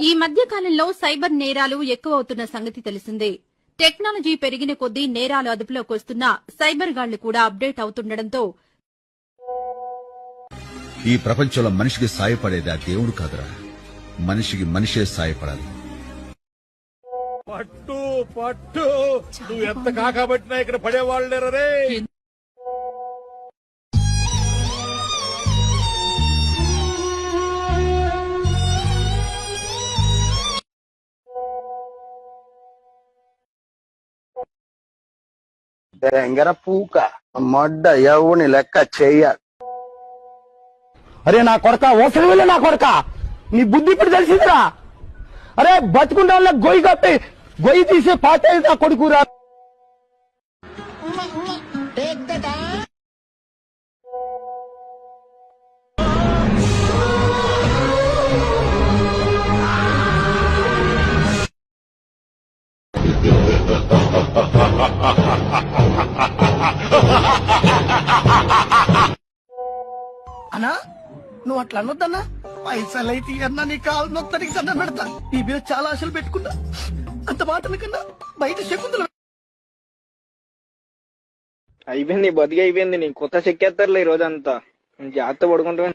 ఈ మధ్య కాలంలో సైబర్ నేరాలు ఎక్కువవుతున్న సంగతి తెలిసిందే. టెక్నాలజీ పెరిగిన కొద్దీ నేరాలు అదుపులోకి వస్తున్నా సైబర్ గాళ్లు కూడా అప్డేట్ అవుతుండటంతో ఈ ప్రపంచంలో మనిషికి సాయపడేది ఆ దేవుడు కాదురా, మనిషికి మనిషే సాయపడాలి. పట్టు పట్టు నువ్వు ఎంత కాకబట్టినా ఇక్కడ పడేవాళ్ళు లేరే. తెంగర పూక మొడ్డ ఎవని లెక్క చెయ్యాలి. అరే నా కొడక ఓసలి వెళ్ళి నా కొడక నీ బుద్ధి ఇప్పుడు తెలిసిందిరా. అరే బతుకుంటే వాళ్ళ గొయ్యి కప్పి గొయ్యి తీసే పాటే నా కొడుకురా. అన్నా నువ్వు అట్లా అనొద్దన్నా. పైసలు అయితే అన్నా నీ కాలు నొత్తనికి దండం పెడతా. నీ మీద చాలా ఆశలు పెట్టుకున్నా. అంత మాటల కన్నా బయట శకుంతలు అయిపోయింది, బతికి అయిపోయింది. నీ కొత్త చెక్కేస్తారులే ఈ రోజంతా. జాగ్రత్త పడుకుంటా.